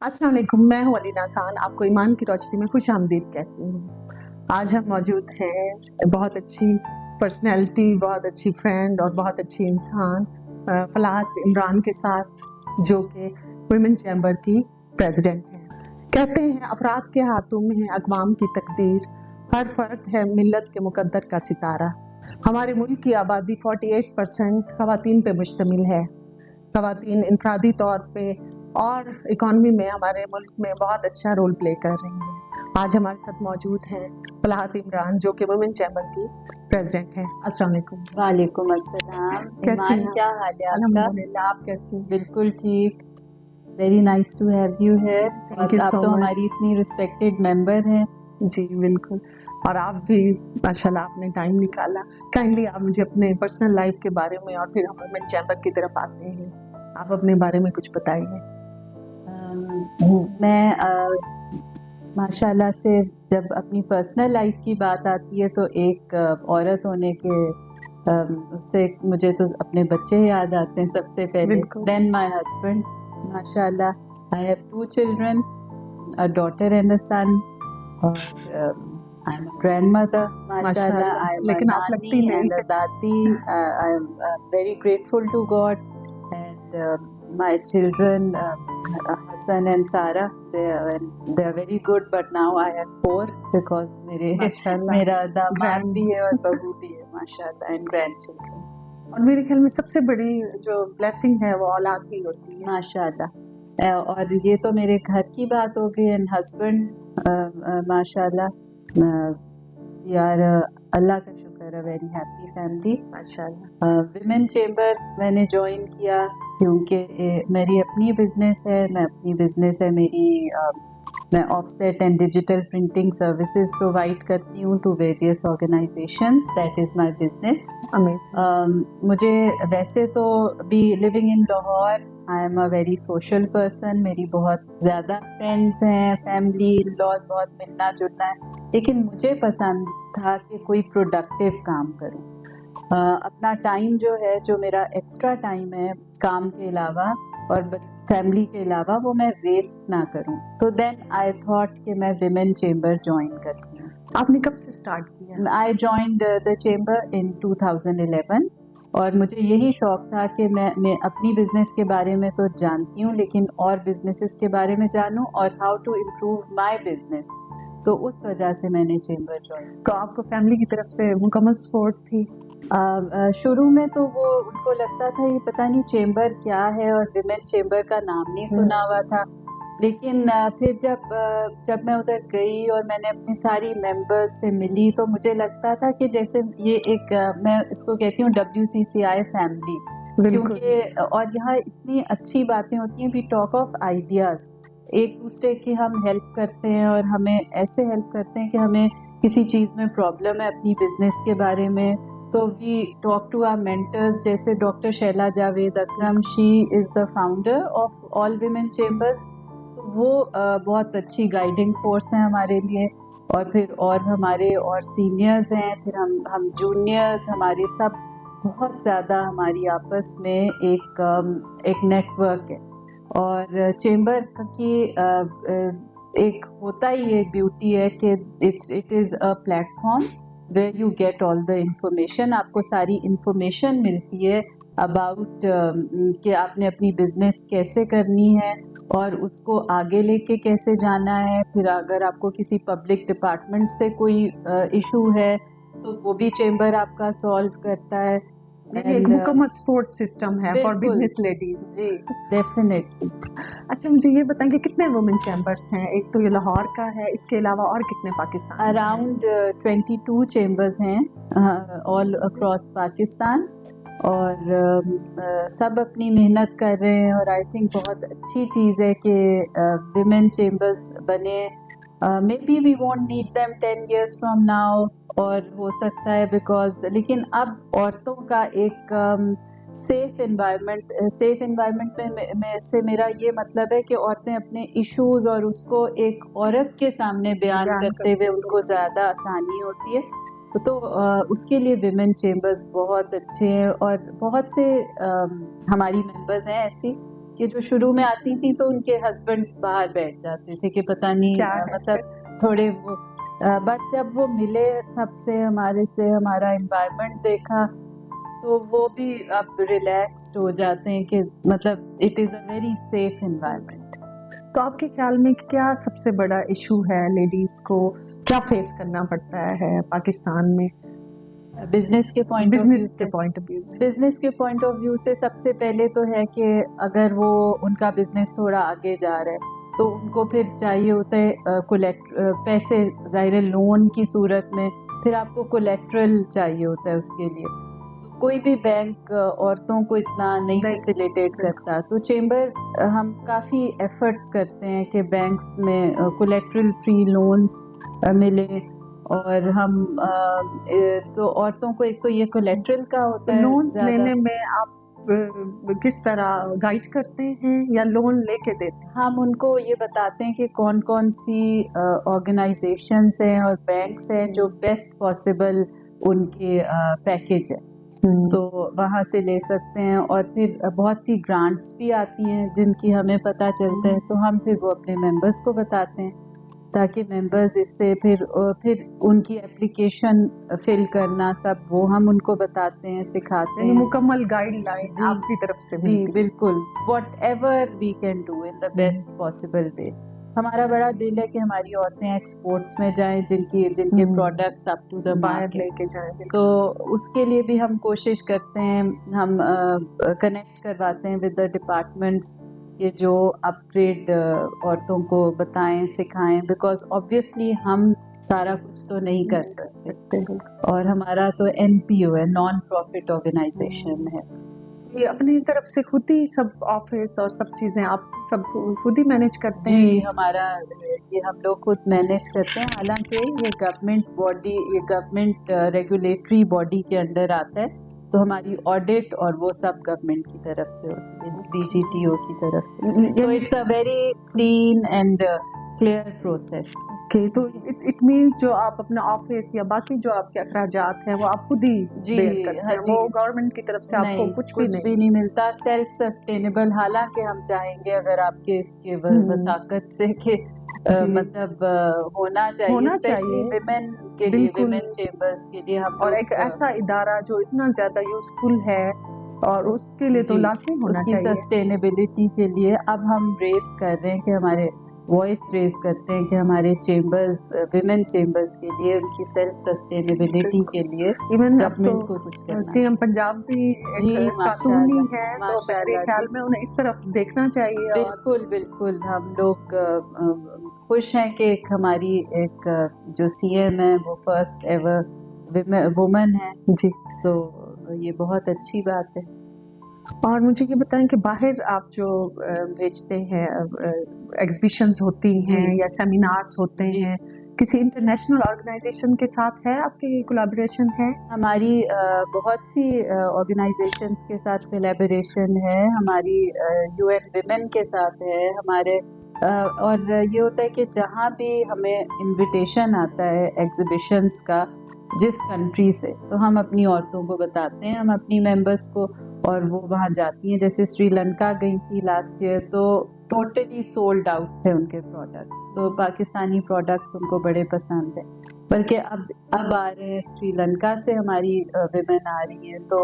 अस्सलाम वालेकुम, मैं हूँ अलीना खान। आपको ईमान की रोशनी में खुश आमदीद कहती हूँ। आज हम मौजूद हैं बहुत अच्छी पर्सनैलिटी, बहुत अच्छी फ्रेंड और बहुत अच्छी इंसान फलाहत इमरान के साथ, जो कि वुमेन चैम्बर की प्रेसिडेंट हैं। कहते हैं अफराद के हाथों में है अक़वाम की तकदीर, हर फर्द है मिल्लत के मुकद्दर का सितारा। हमारे मुल्क की आबादी 48% ख़वातीन पे मुश्तमिल है। ख़वातीन इनफरादी तौर पे और इकॉनमी में हमारे मुल्क में बहुत अच्छा रोल प्ले कर रही हैं। आज हमारे साथ मौजूद हैं फलाहत इमरान, जो कि वुमेन चैम्बर की प्रेसिडेंट हैं। अस्सलाम वालेकुम। वालेकुम अस्सलाम। कैसी ईमान, हैं क्या हाल है आपका? अल्हम्दुलिल्लाह, आप कैसी हैं? बिल्कुल ठीक। Very nice to have you here. Thank you आप सो तो मच। हमारी इतनी रिस्पेक्टेड मेंबर हैं। जी बिल्कुल, और आप भी माशाल्लाह आपने टाइम निकाला। काइंडली आप मुझे अपने पर्सनल लाइफ के बारे में और फिर हम वुमेन चैम्बर की तरफ आते हैं, आप अपने बारे में कुछ बताइए। मैं माशाल्लाह से जब अपनी पर्सनल लाइफ की बात आती है तो एक औरत होने के उससे मुझे तो अपने बच्चे याद आते हैं सबसे पहले। बिल्कुल। देन माय हस्बैंड, माशाल्लाह I have 2 children, a daughter and a son, और I'm a grandmother, माशाल्लाह। माशाल्लाह, I'm a लेकिन आप नानी लगती नहीं and a हैं। दादी। I'm very grateful to God, and my children, Hassan and Sarah, they are very good, but now I have 4 because माशाल्लाह, मेरा दामाद ग्रैंड भी है और बहू भी है, माशाल्लाह, and grandchildren, और मेरे ख्याल में सबसे बड़ी जो ब्लेसिंग है वो औलाद ही होती है। माशाल्लाह। और ये तो मेरे घर की बात हो गई। एंड हस्बैंड, माशाल्लाह, यार अल्लाह का शुक्र है, वेरी हैप्पी फैमिली, माशाल्लाह। विमेन चेम्बर मैंने ज्वाइन किया क्योंकि मेरी अपनी बिजनेस है। मैं offset and digital printing services provide करती हूँ to various organisations. That is my business. मुझे वैसे तो भी living in Lahore, I am a very social person. मेरी बहुत ज़्यादा फ्रेंड्स हैं, फैमिली, इन लॉज, बहुत मिलना जुलना है, लेकिन मुझे पसंद था कि कोई प्रोडक्टिव काम करूं। अपना टाइम जो है, जो मेरा एक्स्ट्रा टाइम है काम के अलावा और फैमिली के अलावा, वो मैं वेस्ट ना करूं। तो देन आई थॉट कि मैं विमेन चेम्बर ज्वाइन करती हूँ। आपने कब से स्टार्ट किया? आई जॉइंड द चेम्बर इन 2011, और मुझे यही शौक था कि मैं अपनी बिजनेस के बारे में तो जानती हूँ, लेकिन और बिजनेसेस के बारे में जानूँ और how to improve my business. तो उस वजह से मैंने चेम्बर ज्वाइन। तो आपको फैमिली की तरफ से मुकम्मल सपोर्ट थी? शुरू में तो वो उनको लगता था ये पता नहीं चेम्बर क्या है, और विमेन चेम्बर का नाम नहीं सुना हुआ था। लेकिन फिर जब मैं उधर गई और मैंने अपनी सारी मेंबर्स से मिली, तो मुझे लगता था कि जैसे ये एक मैं इसको कहती हूँ WCCI फैमिली, क्योंकि और यहाँ इतनी अच्छी बातें होती हैं। वी टॉक ऑफ आइडियाज़, एक दूसरे की हम हेल्प करते हैं, और हमें ऐसे हेल्प करते हैं कि हमें किसी चीज़ में प्रॉब्लम है अपनी बिजनेस के बारे में, तो we talk to our mentors, जैसे doctor Shaila Javed Akram, she is the founder of all women chambers. वो बहुत अच्छी गाइडिंग फोर्स हैं हमारे लिए। और फिर और हमारे और सीनियर्स हैं, फिर हम जूनियर्स, हमारे सब बहुत ज़्यादा हमारी आपस में एक नेटवर्क है। और चेम्बर की एक होता ही एक ब्यूटी है कि it is a platform where you get all the information. आपको सारी इंफॉर्मेशन मिलती है अबाउट कि आपने अपनी बिजनेस कैसे करनी है और उसको आगे लेके कैसे जाना है। फिर अगर आपको किसी पब्लिक डिपार्टमेंट से कोई इशू है तो वो भी चेम्बर आपका सॉल्व करता है। एक मुकम्मल सपोर्ट सिस्टम है फॉर बिजनेस लेडीज। जी डेफिनेटली। अच्छा, मुझे ये बताएं कि कितने वुमेन चैम्बर्स हैं? एक तो ये लाहौर का है, इसके अलावा और कितने पाकिस्तान? अराउंड 22 चेम्बर्स हैं ऑल अक्रॉस पाकिस्तान, और सब अपनी मेहनत कर रहे हैं। और आई थिंक बहुत अच्छी चीज़ है कि विमेन चेम्बर्स बने। May be we won't need them 10 years from now, और हो सकता है बिकॉज, लेकिन अब औरतों का एक सेफ इन्वायरमेंट में से मेरा ये मतलब है कि औरतें अपने इश्यूज और उसको एक औरत के सामने बयान करते हुए उनको ज़्यादा आसानी होती है। तो उसके लिए विमेन चेम्बर्स बहुत अच्छे हैं, और बहुत से हमारी मेंबर्स हैं ऐसी कि जो शुरू में आती थी तो उनके हस्बैंड्स बाहर बैठ जाते थे कि पता नहीं क्या है? मतलब थोड़े वो, बट जब वो मिले सबसे, हमारे से हमारा एनवायरनमेंट देखा, तो वो भी अब रिलैक्स्ड हो जाते हैं कि मतलब it is a very safe environment. तो आपके ख्याल में क्या सबसे बड़ा इशू है, लेडीज को क्या फेस करना पड़ता है पाकिस्तान में बिजनेस के पॉइंट ऑफ व्यू बिजनेस के से? पॉइंट ऑफ व्यू से? बिजनेस के पॉइंट ऑफ व्यू से सबसे पहले तो है कि अगर वो उनका बिजनेस थोड़ा आगे जा रहा है तो उनको फिर चाहिए होता है पैसे, ज़ाहिर है लोन की सूरत में, फिर आपको कोलेट्रल चाहिए होता है उसके लिए। तो कोई भी बैंक औरतों को इतना नहीं फैसिलिटेट करता, तो चेंबर हम काफ़ी एफर्ट्स करते हैं कि बैंक्स में कोलेट्रल फ्री लोन्स मिले, और हम तो औरतों को एक तो ये कोलेट्रल का होता है लोन्स ज़्यादा। लेने में आप किस तरह गाइड करते हैं या लोन लेके देते हैं? हम उनको ये बताते हैं कि कौन कौन सी ऑर्गेनाइजेशंस हैं और बैंक्स हैं जो बेस्ट पॉसिबल उनके पैकेज है, तो वहाँ से ले सकते हैं। और फिर बहुत सी ग्रांट्स भी आती हैं जिनकी हमें पता चलता है, तो हम फिर वो अपने मेंबर्स को बताते हैं ताकि मेंबर्स इससे फिर उनकी एप्लीकेशन फिल करना सब वो हम उनको बताते हैं, सिखाते हैं। मुकम्मल गाइडलाइन आपकी तरफ से? जी बिल्कुल, whatever we can do in the best possible way. हमारा बड़ा दिल है कि हमारी औरतें एक्सपोर्ट्स में जाएं, जिनके प्रोडक्ट्स अप टू द बाहर लेके जाएं, तो उसके लिए भी हम कोशिश करते हैं। हम कनेक्ट करवाते हैं विद द डिपार्टमेंट्स ये जो अपग्रेड औरतों को बताएं, सिखाएं, बिकॉज ऑब्वियसली हम सारा कुछ तो नहीं कर सकते, और हमारा तो NPO है, नॉन प्रॉफिट ऑर्गेनाइजेशन है। ये अपनी तरफ से खुद ही सब ऑफिस और सब चीजें आप सब खुद ही मैनेज करते हैं? जी, हमारा ये हम लोग खुद मैनेज करते हैं। हालांकि ये गवर्नमेंट बॉडी, ये गवर्नमेंट रेगुलेटरी बॉडी के अंडर आता है, तो हमारी ऑडिट और वो सब गवर्नमेंट की तरफ से होती है, BGTO की तरफ से। So it's a very clean and clear process. Okay, तो इट मींस जो आप अपना ऑफिस या बाकी जो आपके अखराजात हैं वो आप खुद ही बेयर करते हैं? वो गवर्नमेंट की तरफ से आपको कुछ भी नहीं मिलता, सेल्फ सस्टेनेबल। हालांकि हम चाहेंगे अगर आपके इसके वसाकत से कि मतलब होना चाहिए विमेन के लिए, विमेन चेंबर्स के लिए हम, और एक ऐसा इदारा जो इतना ज्यादा यूजफुल है और उसके लिए तो लाजमी होना चाहिए, उसकी सस्टेनेबिलिटी के लिए अब हम रेस कर रहे हैं कि हमारे वॉइस रेज करते हैं कि हमारे चेंबर्स, विमेन चेंबर्स के लिए, उनकी सेल्फ सस्टेनेबिलिटी के लिए इवन अब तो को कुछ करना। CM पंजाब भी एक खातून ही है, तो मेरे ख्याल में उन्हें इस तरफ देखना चाहिए। बिल्कुल बिल्कुल, हम लोग खुश हैं कि हमारी एक जो CM है वो फर्स्ट एवर वुमन है जी, तो ये बहुत अच्छी बात है। और मुझे ये बताएं कि बाहर आप जो बेचते हैं, एग्जीबिशंस होती हैं या सेमिनार्स होते हैं, किसी इंटरनेशनल ऑर्गेनाइजेशन के साथ है आपकी कोलैबोरेशन है? हमारी बहुत सी ऑर्गेनाइजेशंस के साथ कोलैबोरेशन है। हमारी UN विमेन के साथ है हमारे, और ये होता है कि जहाँ भी हमें इनविटेशन आता है एग्जीबिशंस का जिस कंट्री से, तो हम अपनी औरतों को बताते हैं, हम अपनी मेंबर्स को, और वो वहाँ जाती हैं। जैसे श्रीलंका गई थी लास्ट ईयर, तो टोटली सोल्ड आउट थे उनके प्रोडक्ट्स, तो पाकिस्तानी प्रोडक्ट्स उनको बड़े पसंद है। बल्कि अब आ रहे हैं श्रीलंका से, हमारी विमेन आ रही हैं, तो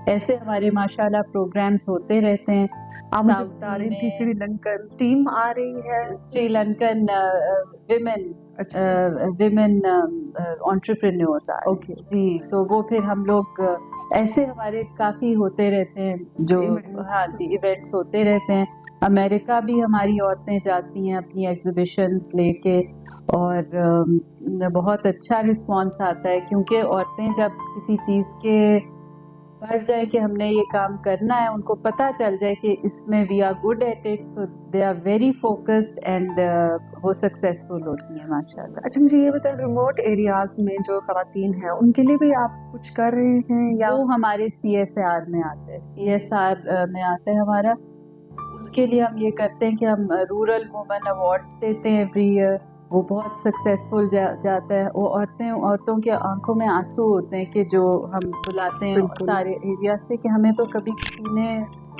ऐसे हमारे माशाल्लाह प्रोग्राम्स होते रहते हैं। आप मुझे बता रही थी श्रीलंकन टीम आ रही है, श्रीलंकन विमेन एंटरप्रेन्योर्स आ रही हैं। जी, तो वो फिर हम लोग ऐसे हमारे काफ़ी होते रहते हैं जो इवेंट्स होते रहते हैं। अमेरिका भी हमारी औरतें जाती हैं अपनी एग्जीबिशंस लेके, और बहुत अच्छा रिस्पांस आता है, क्योंकि औरतें जब किसी चीज़ के बढ़ जाए कि हमने ये काम करना है, उनको पता चल जाए कि इसमें we are good at it, तो they are very focused and वो सक्सेसफुल होती हैं माशाल्लाह। अच्छा, मुझे ये बताएं, रिमोट एरियाज में जो खवातीन हैं उनके लिए भी आप कुछ कर रहे हैं या? वो हमारे CSR में आता है, CSR में आता है हमारा। उसके लिए हम ये करते हैं कि हम रूरल वुमेन अवार्ड्स देते हैं एवरी ईयर, वो बहुत सक्सेसफुल जाता है। वो औरतों के आंखों में आंसू होते हैं कि जो हम बुलाते हैं सारे एरिया से कि हमें तो कभी किसी ने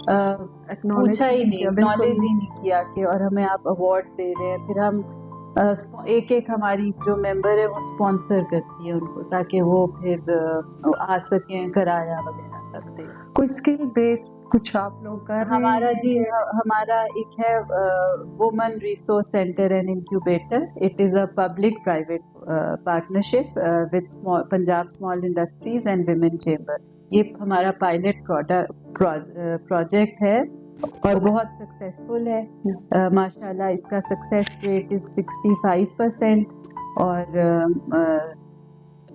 पूछा ही नहीं, नॉलेज ही नहीं किया कि और हमें आप अवार्ड दे रहे हैं। फिर हम एक एक हमारी जो मेंबर है वो स्पॉन्सर करती है उनको, ताकि वो फिर आ सकें, किराया वगैरह सब दे। कोई स्किल बेस्ड कुछ आप लोग कर रहे हमारा हैं? जी हमारा एक है woman resource centre and incubator. It is a public private partnership with Punjab small industries and women chamber. ये हमारा पायलट प्रोजेक्ट है और बहुत सक्सेसफुल है। माशाल्लाह इसका सक्सेस रेट इज़ 65% और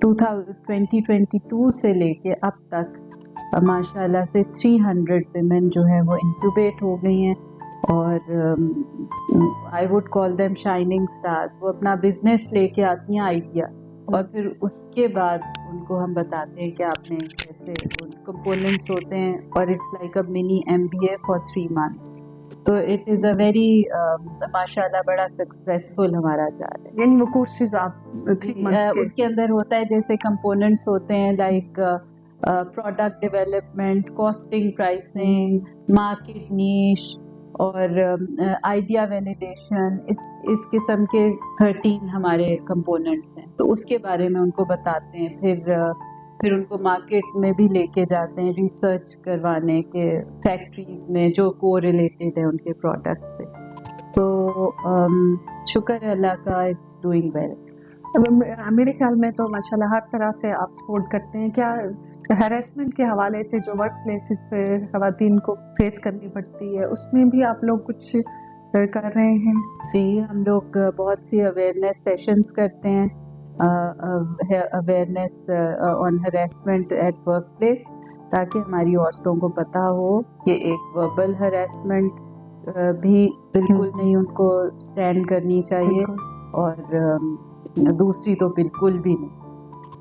2022 से लेके अब तक माशाल्लाह से 300 विमेन जो है वो इंक्यूबेट हो गई हैं और I would call them shining stars. वो अपना बिजनेस लेके आती हैं आइडिया, और फिर उसके बाद उनको हम बताते हैं कि आपने कैसे कंपोनेंट्स होते हैं, और it's like a mini MBA for 3 months। तो इट इज़ अ वेरी माशाल्लाह बड़ा सक्सेसफुल हमारा जा रहा है। यानी वो कोर्सेज आप 3 months के उसके अंदर होता है जैसे कंपोनेंट्स होते हैं like product development, costing, pricing, market niche और आइडिया वैलिडेशन। इस किस्म के 13 हमारे कंपोनेंट्स हैं। तो उसके बारे में उनको बताते हैं। फिर उनको मार्केट में भी लेके जाते हैं रिसर्च करवाने के, फैक्ट्रीज में जो को रिलेटेड है उनके प्रोडक्ट से। तो शुक्र है अल्लाह का, इट्स डूइंग वेल। मेरे ख्याल में तो माशाल्लाह हर तरह से आप सपोर्ट करते हैं। क्या हैरेसमेंट के हवाले से जो वर्क प्लेसेस पे ख़वातीन को फेस करनी पड़ती है, उसमें भी आप लोग कुछ कर रहे हैं? जी, हम लोग बहुत सी अवेयरनेस सेशंस करते हैं, awareness on harassment at work place, ताकि हमारी औरतों को पता हो कि एक वर्बल हैरेसमेंट भी बिल्कुल नहीं उनको स्टैंड करनी चाहिए, और दूसरी तो बिल्कुल भी नहीं।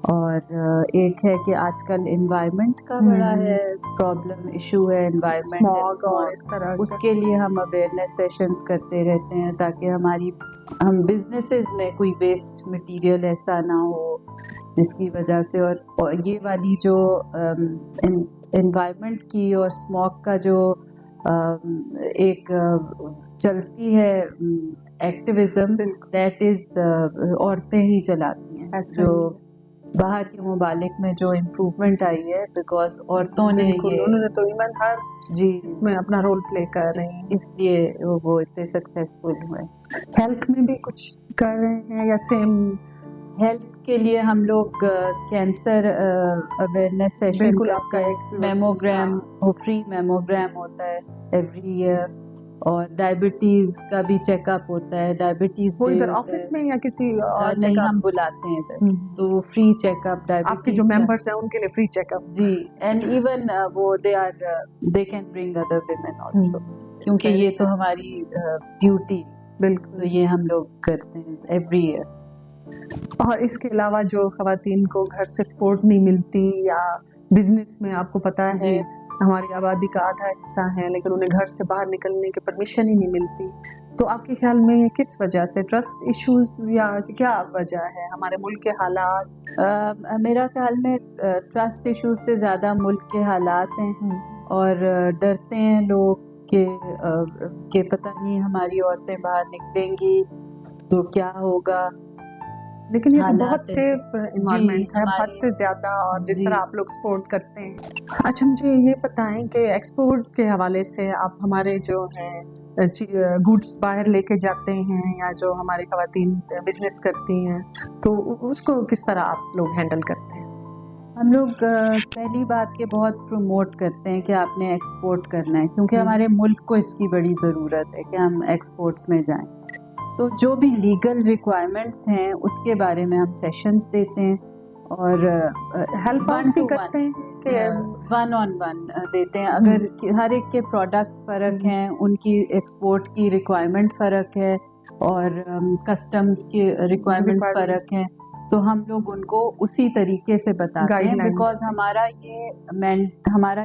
और एक है कि आजकल एनवायरनमेंट का बड़ा है प्रॉब्लम, इशू है एनवायरनमेंट और इस तरह का। उसके लिए हम अवेयरनेस सेशंस करते रहते हैं, ताकि हम बिजनेसेस में कोई वेस्ट मटेरियल ऐसा ना हो जिसकी वजह से। और ये वाली जो एनवायरनमेंट की और स्मॉग का जो एक चलती है एक्टिविज्म, दैट इज औरतें ही चलाती हैं। जो बाहर के मुबालिक में जो इम्प्रूवमेंट आई है, बिकॉज औरतों ने उन्होंने तो इवन हर जी इसमें अपना रोल प्ले कर रहे हैं, इसलिए वो इतने सक्सेसफुल हुए। हेल्थ में भी कुछ कर रहे हैं या सेम? हेल्थ के लिए हम लोग कैंसर अवेयरनेस सेशन करते हैं। मेमोग्राम, फ्री मेमोग्राम होता है एवरी ईयर, और डायबिटीज का भी चेकअप होता है। डायबिटीज वो इधर ऑफिस में या किसी और नहीं, हम बुलाते हैं इधर, तो वो फ्री चेकअप डायबिटीज आपके जो मेंबर्स हैं उनके लिए फ्री चेकअप। जी, एंड इवन वो they can bring other women also, क्योंकि ये तो हमारी ड्यूटी, बिल्कुल, तो ये हम लोग करते हैं एवरी ईयर। और इसके अलावा जो ख़वातीन को घर से सपोर्ट नहीं मिलती, या बिजनेस में आपको पता है हमारी आबादी का आधा हिस्सा है, लेकिन उन्हें घर से बाहर निकलने की परमिशन ही नहीं मिलती, तो आपके ख्याल में किस वजह से? ट्रस्ट इश्यूज या क्या वजह है? हमारे मुल्क के हालात? मेरा ख्याल में ट्रस्ट इश्यूज से ज़्यादा मुल्क के हालात हैं, और डरते हैं लोग कि पता नहीं हमारी औरतें बाहर निकलेंगी तो क्या होगा। लेकिन ये तो बहुत सेफ एनवायरनमेंट है, हद से ज्यादा, और जिस तरह आप लोग सपोर्ट करते हैं। अच्छा, मुझे ये बताएं कि एक्सपोर्ट के हवाले से आप हमारे जो है गुड्स बाहर लेके जाते हैं, या जो हमारी ख़वातीन बिजनेस करती हैं, तो उसको किस तरह आप लोग हैंडल करते हैं? हम लोग पहली बात के बहुत प्रमोट करते हैं कि आपने एक्सपोर्ट करना है, क्योंकि हमारे मुल्क को इसकी बड़ी ज़रूरत है कि हम एक्सपोर्ट्स में जाएं। तो जो भी लीगल रिक्वायरमेंट्स हैं उसके बारे में हम सेशंस देते हैं, और हेल्प भी करते हैं कि 1-on-1 देते हैं। अगर हर एक के प्रोडक्ट्स फ़र्क हैं, उनकी एक्सपोर्ट की रिक्वायरमेंट फ़र्क है, और कस्टम्स की रिक्वायरमेंट्स फ़र्क हैं, तो हम लोग उनको उसी तरीके से बताते हैं, बिकॉज हमारा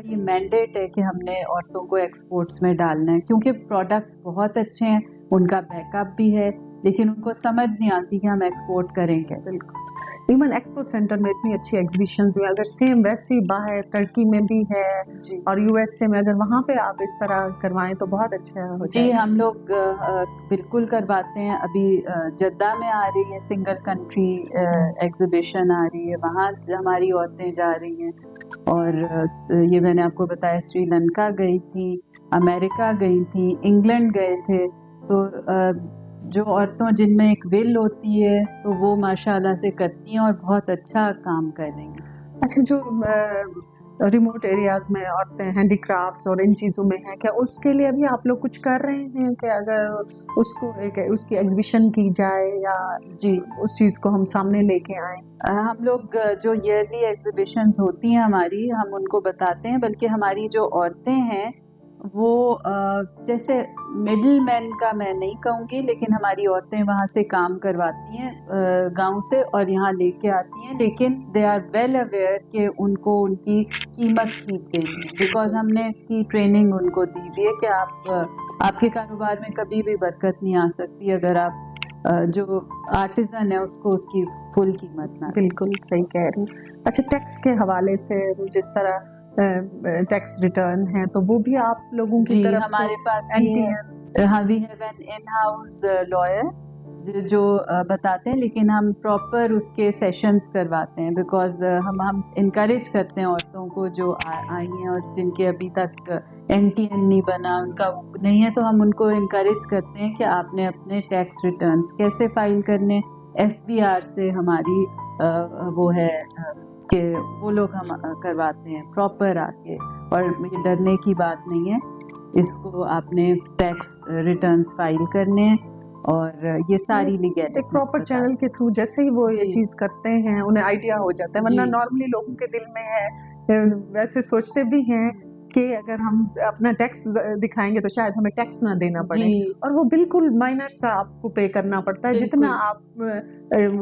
ये मैंडेट है कि हमने औरतों को एक्सपोर्ट्स में डालना है, क्योंकि प्रोडक्ट्स बहुत अच्छे हैं, उनका बैकअप भी है, लेकिन उनको समझ नहीं आती कि हम एक्सपोर्ट करें कैसे। इवन एक्सपो सेंटर में इतनी अच्छी एग्जीबिशन हुई, अगर सेम वैसी बाहर टर्की में भी है जी और यूएसए में, अगर वहाँ पे आप इस तरह करवाएं तो बहुत अच्छा हो जी, जाएगा। हम लोग बिल्कुल करवाते हैं। अभी जद्दा में आ रही है सिंगल कंट्री एग्जीबिशन आ रही है, वहाँ हमारी औरतें जा रही हैं। और ये मैंने आपको बताया, श्रीलंका गई थी, अमेरिका गई थी, इंग्लैंड गए थे। तो जो औरतों जिनमें एक विल होती है तो वो माशाल्लाह से करती हैं और बहुत अच्छा काम कर रही हैं। अच्छा, जो रिमोट एरियाज में औरतें हैंडीक्राफ्ट्स और इन चीज़ों में हैं, क्या उसके लिए भी आप लोग कुछ कर रहे हैं कि अगर उसको उसकी एग्जीबिशन की जाए या जी, उस चीज़ को हम सामने लेके आए? हम लोग जो ईयरली एग्जीबिशंस होती हैं हमारी, हम उनको बताते हैं। बल्कि हमारी जो औरतें हैं वो जैसे मिडिल मैन का मैं नहीं कहूँगी, लेकिन हमारी औरतें वहाँ से काम करवाती हैं गांव से और यहाँ लेके आती हैं। लेकिन दे आर वेल अवेयर कि उनको उनकी कीमत ठीक देनी है, बिकॉज हमने इसकी ट्रेनिंग उनको दी हुई है कि आपके कारोबार में कभी भी बरकत नहीं आ सकती अगर आप जो आर्टिजन है उसको उसकी फुल कीमत ना दें। बिल्कुल सही कह रही हूँ। अच्छा, टैक्स के हवाले से जिस तरह टैक्स रिटर्न है तो वो भी आप लोगों की जी, तरफ हमारे से पास एंटी भी है? है। हाँ, we have an in house lawyer जो बताते हैं, लेकिन हम प्रॉपर उसके सेशंस करवाते हैं। बिकॉज हम इनकरेज करते हैं औरतों को जो आई हैं और जिनके अभी तक NTN नहीं बना, उनका नहीं है, तो हम उनको इनकरेज करते हैं कि आपने अपने टैक्स रिटर्न्स कैसे फाइल करने। FBR से हमारी वो है कि वो लोग हम करवाते हैं प्रॉपर आके, और ये डरने की बात नहीं है। इसको आपने टैक्स रिटर्न्स फाइल करने हैं और ये सारी लीगैलिटीज एक प्रॉपर चैनल के थ्रू जैसे ही वो ये जी। चीज करते हैं उन्हें आइडिया हो जाता है, वरना जी। नॉर्मली लोगों के दिल में है, वैसे सोचते भी हैं कि अगर हम अपना टैक्स दिखाएंगे तो शायद हमें टैक्स ना देना पड़े, जी, और वो बिल्कुल माइनर सा आपको पे करना पड़ता है। बिल्कुल। जितना आप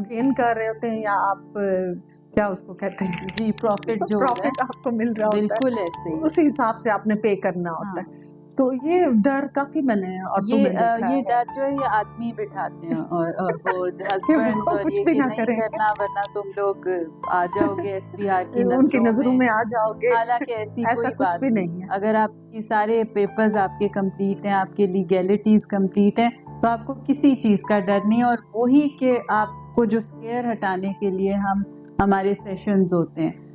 गेन कर रहे होते हैं या आप क्या उसको कहते हैं, जी, प्रॉफिट जो है प्रॉफिट आपको मिल रहा होता है, बिल्कुल ऐसे ही। उसी हिसाब से आपने पे करना होता हाँ, है। तो ये डर काफी मैंने औरतों में देखा ये है डर जो है ये आदमी बिठाते हैं और वो कि हस्बैंड वो और कुछ ये भी कि ना नहीं करें, करना वरना तुम लोग आ जाओगे FBR की उनकी नजरों में आ जाओगे। हालांकि ऐसी ऐसा कोई कुछ बात भी नहीं नहीं है। अगर आपकी सारे पेपर्स आपके कंप्लीट हैं, आपके लीगैलिटीज कंप्लीट हैं, तो आपको किसी चीज का डर नहीं। और वही कि आपको जो स्केयर हटाने के लिए हमारे सेशंस होते हैं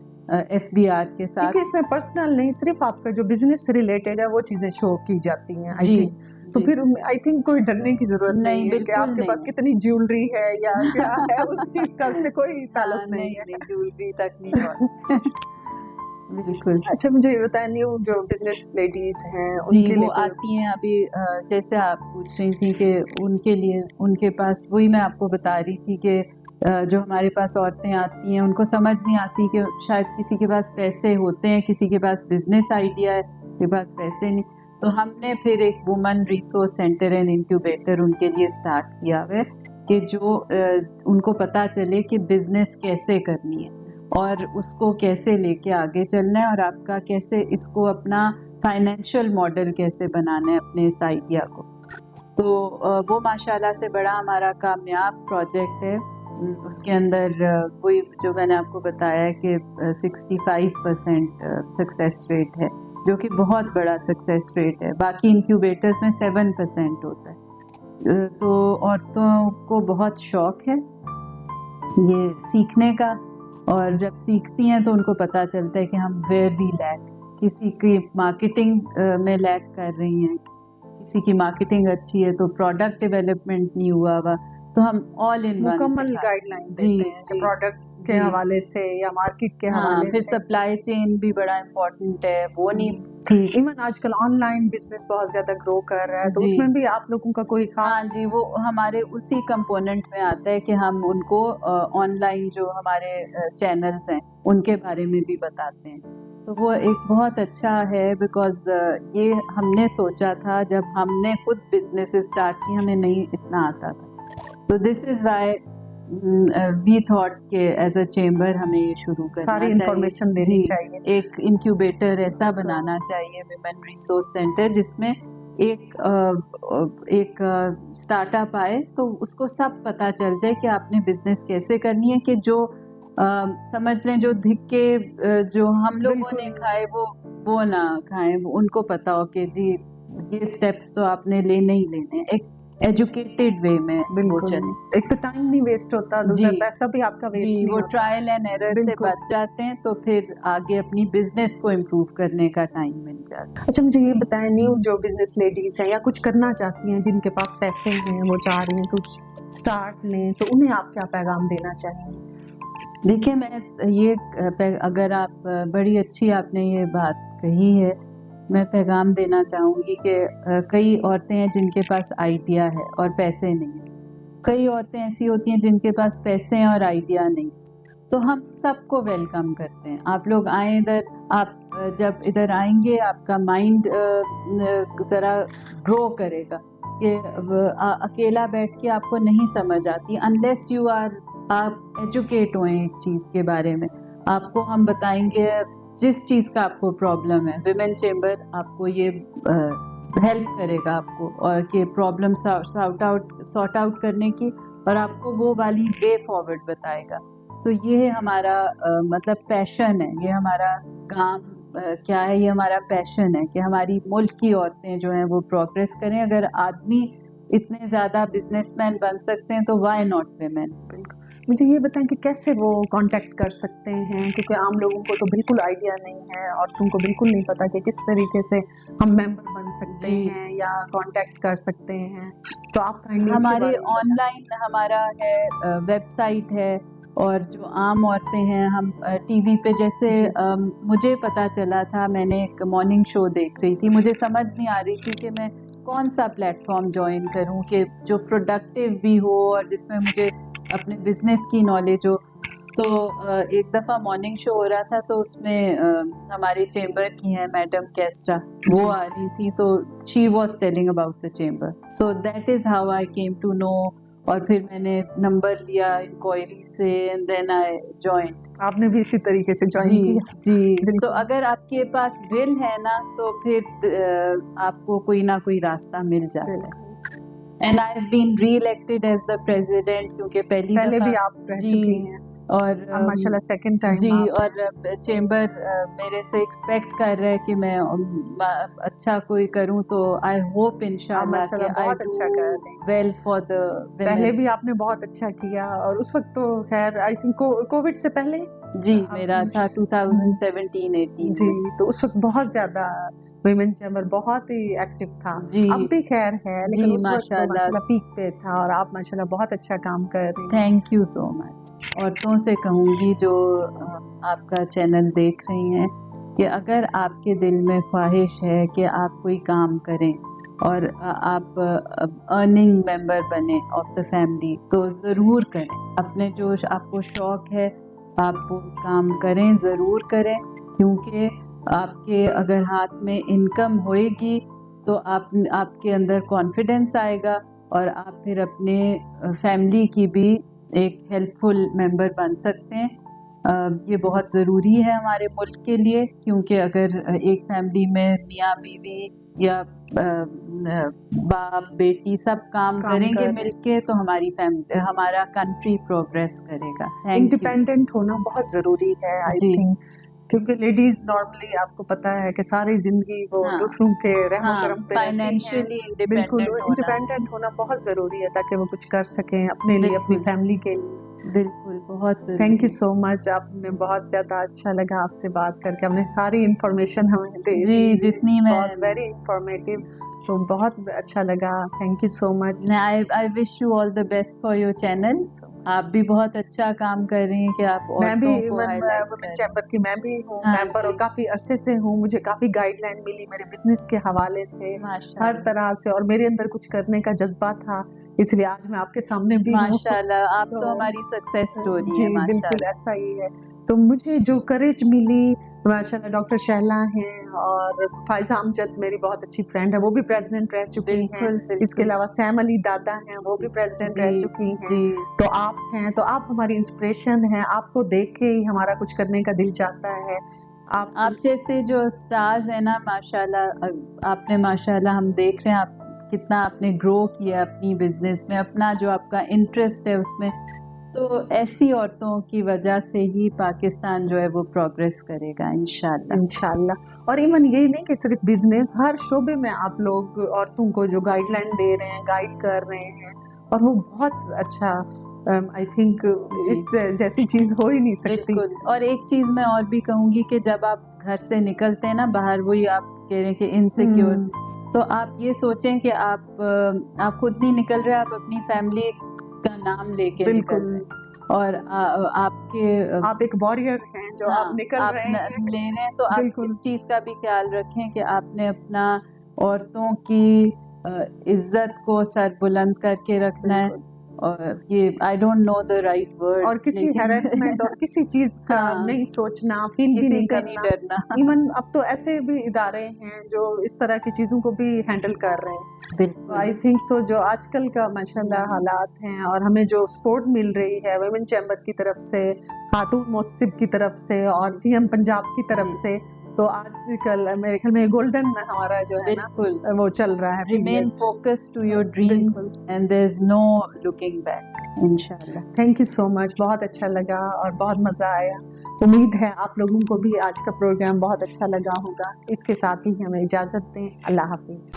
FBR के साथ। क्योंकि इसमें पर्सनल नहीं, सिर्फ आपका जो बिजनेस से रिलेटेड है वो चीजें शो की जाती हैं आई जी, थिंक। तो जी। फिर आई थिंक कोई डरने की जरूरत नहीं, नहीं है कि बिल्कुल आपके नहीं पास है। कितनी ज्वेलरी है या क्या है, उस चीज का उससे कोई ताल्लुक हाँ, नहीं नहीं, है। नहीं, ज्वेलरी तक नहीं पहुंच बिल्कुल। अच्छा, मुझे ये बताया, न्यू जो बिजनेस लेडीज हैं जी, उनके वो लिए कोई आती हैं अभी जैसे आप पूछ रही थी कि उनके लिए उनके पास, वही मैं आपको बता रही थी कि जो हमारे पास औरतें आती हैं उनको समझ नहीं आती कि शायद किसी के पास पैसे होते हैं, किसी के पास बिजनेस आइडिया है, किसी के पास पैसे नहीं। तो हमने फिर एक woman resource centre and incubator उनके लिए स्टार्ट किया हुआ है कि जो उनको पता चले कि बिजनेस कैसे करनी है और उसको कैसे लेके आगे चलना है और आपका कैसे इसको अपना फाइनेंशियल मॉडल कैसे बनाना है अपने इस आइडिया को। तो वो माशाल्लाह से बड़ा हमारा कामयाब प्रोजेक्ट है। उसके अंदर वही जो मैंने आपको बताया कि 65% सक्सेस रेट है, जो कि बहुत बड़ा सक्सेस रेट है। बाकी इंक्यूबेटर्स में 7% होता है। तो औरतों को बहुत शौक है ये सीखने का, और जब सीखती हैं तो उनको पता चलता है कि हम वेयर वी लैक, किसी की मार्केटिंग में लैक कर रही हैं, किसी की मार्केटिंग अच्छी है तो प्रोडक्ट डेवलपमेंट नहीं हुआ हुआ, तो हम ऑल इन वन मुकम्मल गाइडलाइन देते हैं कि प्रोडक्ट के हवाले से या मार्केट के हवाले फिर से। सप्लाई चेन भी बड़ा इम्पोर्टेंट है, वो नहीं ठीक। इवन आजकल ऑनलाइन बिजनेस बहुत ज्यादा ग्रो कर रहा है, तो जी। उसमें भी आप लोगों का कोई हाँ खास? जी, वो हमारे उसी कंपोनेंट में आता है कि हम उनको ऑनलाइन जो हमारे चैनल्स हैं उनके बारे में भी बताते हैं। तो वो एक बहुत अच्छा है, बिकॉज ये हमने सोचा था जब हमने खुद बिजनेस स्टार्ट की, हमें नहीं इतना आता था। तो this is why we thought के एज अ चेंबर हमें ये शुरू करना सारी चाहिए। इंफॉर्मेशन देनी जी, चाहिए। एक इंक्यूबेटर ऐसा बनाना चाहिए, विमेन रिसोर्स सेंटर, जिसमें एक स्टार्टअप आए तो उसको सब पता चल जाए कि आपने बिजनेस कैसे करनी है, कि जो समझ लें जो धिक्के जो हम लोगों ने बिल्कुल। खाए वो ना खाएं, उनको पता हो कि जी ये स्टेप्स तो आपने लेने ही लेने हैं, एक एजुकेटेड वे में वो बिल्कुल, चले। एक तो टाइम नहीं वेस्ट होता, दूसरा जी पैसा भी आपका जी, वेस्ट नहीं वो होता। ट्रायल एंड एरर से बिल्कुल। बच जाते हैं, तो फिर आगे अपनी बिजनेस को इम्प्रूव करने का टाइम मिल जाता है। अच्छा, मुझे ये बताएं, न्यू जो बिजनेस लेडीज हैं या कुछ करना चाहती हैं, जिनके पास पैसे हैं, वो चाह रही हैं कुछ स्टार्ट लें, तो उन्हें आप क्या पैगाम देना चाहेंगे? देखिए मैं ये अगर आप बड़ी अच्छी आपने ये बात कही है, मैं पैगाम देना चाहूँगी कि कई औरतें हैं जिनके पास आइडिया है और पैसे नहीं है, कई औरतें ऐसी होती हैं जिनके पास पैसे हैं और आइडिया नहीं, तो हम सबको वेलकम करते हैं। आप लोग आए इधर, आप जब इधर आएंगे आपका माइंड ज़रा ग्रो करेगा कि अकेला बैठ के आपको नहीं समझ आती, अनलेस यू आर आप एजुकेट हुए एक चीज़ के बारे में, आपको हम बताएंगे जिस चीज़ का आपको प्रॉब्लम है, विमेन चेंबर आपको ये हेल्प करेगा आपको, और कि प्रॉब्लम सॉर्ट आउट करने की, और आपको वो वाली वे फॉरवर्ड बताएगा। तो ये है हमारा मतलब पैशन है, ये हमारा काम क्या है, ये हमारा पैशन है कि हमारी मुल्क की औरतें जो हैं वो प्रोग्रेस करें। अगर आदमी इतने ज़्यादा बिजनेसमैन बन सकते हैं तो वाई नॉट विमेन। मुझे ये बताएं कि कैसे वो कांटेक्ट कर सकते हैं, क्योंकि आम लोगों को तो बिल्कुल आइडिया नहीं है और तुमको बिल्कुल नहीं पता कि किस तरीके से हम मेंबर बन सकते हैं या कांटेक्ट कर सकते हैं, तो आप काइंडली हमारे ऑनलाइन हमारा है वेबसाइट है, और जो आम औरतें हैं हम टीवी पे जैसे मुझे पता चला था, मैंने एक मॉर्निंग शो देख रही थी, मुझे समझ नहीं आ रही थी कि मैं कौन सा प्लेटफॉर्म ज्वाइन करूं कि जो प्रोडक्टिव भी हो और जिसमें मुझे अपने बिजनेस की नॉलेज हो। तो एक दफ़ा मॉर्निंग शो हो रहा था, तो उसमें हमारी चेंबर की हैं मैडम कैस्ट्रा, वो आ रही थी, तो she was telling about the chamber, so that is how I came to know. और फिर मैंने नंबर लिया इंक्वायरी से एंड देन आई जॉइंड। आपने भी इसी तरीके से ज्वाइन किया? जी, तो अगर आपके पास विल है ना, तो फिर आपको कोई ना कोई रास्ता मिल जाता है। And I have been reelected as the president, क्योंकि पहले भी आप रह चुकी हैं और माशाल्लाह सेकंड टाइम जी, और चेंबर मेरे से एक्सपेक्ट कर रहा है कि मैं अच्छा कोई करूं, तो आई होप इंशाल्लाह कि बहुत अच्छा कर रहे हैं, वेल फॉर द पहले भी आपने बहुत अच्छा किया, और उस वक्त तो खैर आई थिंक कोविड से पहले जी मेरा था 2017-18 जी, तो उस वक्त बहुत ज्यादा विमेन चैम्बर बहुत ही एक्टिव था जी, अब भी खैर है, लेकिन जी उस वक्त तो माशाल्लाह पीक पे था, और आप माशाल्लाह बहुत अच्छा काम कर रही हैं। Thank you so much. औरतों से कहूँगी जो आपका चैनल देख रही हैं कि अगर आपके दिल में ख्वाहिश है कि आप कोई काम करें और आप अर्निंग मेंबर बने ऑफ द फैमिली, तो ज़रूर करें। अपने जो आपको शौक़ है आप वो काम करें, ज़रूर करें, क्योंकि आपके अगर हाथ में इनकम होएगी तो आपके अंदर कॉन्फिडेंस आएगा, और आप फिर अपने फैमिली की भी एक हेल्पफुल मेंबर बन सकते हैं। ये बहुत ज़रूरी है हमारे मुल्क के लिए, क्योंकि अगर एक फैमिली में मियाँ बीवी या बाप बेटी सब काम करेंगे मिलके, तो हमारी फैमिली हमारा कंट्री प्रोग्रेस करेगा। इंडिपेंडेंट होना बहुत ज़रूरी है आई थिंक, क्योंकि लेडीज नॉर्मली आपको पता है कि सारी जिंदगी वो दूसरों के रहमो करम पे फाइनेंशियली बिल्कुल इंडिपेंडेंट होना बहुत जरूरी है, ताकि वो कुछ कर सकें अपने लिए, अपनी फैमिली के लिए। बिल्कुल, बहुत थैंक यू सो मच, आपने बहुत ज्यादा अच्छा लगा आपसे बात करके, हमने सारी इंफॉर्मेशन हमें दे दी जितनी मैं वेरी इंफॉर्मेटिव, तो बहुत अच्छा लगा। Thank you so much. I wish you all the best for your channel. आप भी बहुत अच्छा काम कर रही हैं कि आप मैं भी वुमेन चैम्बर की मैं भी हूँ मेंबर, और काफी अरसे से हूँ, मुझे काफी गाइडलाइन मिली मेरे बिजनेस के हवाले से, हर तरह से, और मेरे अंदर कुछ करने का जज्बा था, इसलिए आज मैं आपके सामने भी माशाल्लाह। आप तो हमारी सक्सेस स्टोरी है। जी बिल्कुल ऐसा ही है। तो मुझे जो करेज मिली माशाल्लाह, डॉक्टर शहला हैं और फायजा अमजद मेरी बहुत अच्छी फ्रेंड है, वो भी प्रेसिडेंट रह चुकी हैं। इसके अलावा सैम अली दादा हैं, वो भी प्रेसिडेंट रह चुकी हैं। तो आप हैं, तो आप हमारी इंस्पिरेशन हैं, आपको देख के ही हमारा कुछ करने का दिल चाहता है। आप जैसे जो स्टार्स है ना, माशाल्लाह, आपने माशाल्लाह, हम देख रहे हैं आप कितना आपने ग्रो किया अपनी बिजनेस में, अपना जो आपका इंटरेस्ट है उसमें, तो ऐसी औरतों की वजह से ही पाकिस्तान जो है वो प्रोग्रेस करेगा इंशाल्लाह। इंशाल्लाह। और इवन ये नहीं कि सिर्फ बिजनेस, हर शोबे में आप लोग औरतों को जो गाइडलाइन दे रहे हैं, गाइड कर रहे हैं, और वो बहुत अच्छा, आई थिंक इस जैसी चीज हो ही नहीं सकती। बिल्कुल। और एक चीज मैं और भी कहूंगी कि जब आप घर से निकलते हैं ना बाहर, वही आप कह रहे हैं कि इनसिक्योर, तो आप ये सोचें कि आप खुद नहीं निकल रहे, आप अपनी फैमिली का नाम लेके निकल रहे हैं, और आप एक वॉरियर हैं जो आप निकल आप रहे हैं, ले रहे हैं, तो आप बिल्कुल। इस चीज का भी ख्याल रखें कि आपने अपना औरतों की इज्जत को सर बुलंद करके रखना है, और ये I don't know the right word, और किसी हैरेसमेंट और किसी चीज का नहीं सोचना, फील भी नहीं करना, डरना। इवन अब तो ऐसे भी इदारे हैं जो इस तरह की चीजों को भी हैंडल कर रहे हैं। बिल्कुल। आई थिंक सो जो आजकल का माशाल्लाह हालात हैं, और हमें जो सपोर्ट मिल रही है वुमेन चैम्बर की तरफ से, खातून मोहतसिब की तरफ से, और सीएम पंजाब की तरफ से, तो आजकल मेरे ख्याल में गोल्डन हमारा जो है ना वो चल रहा है। Remain focused to your dreams and there is no looking back इंशाल्लाह। थैंक यू सो मच, बहुत अच्छा लगा और बहुत मज़ा आया। उम्मीद है आप लोगों को भी आज का प्रोग्राम बहुत अच्छा लगा होगा। इसके साथ ही हमें इजाज़त दें। अल्लाह हाफिज़।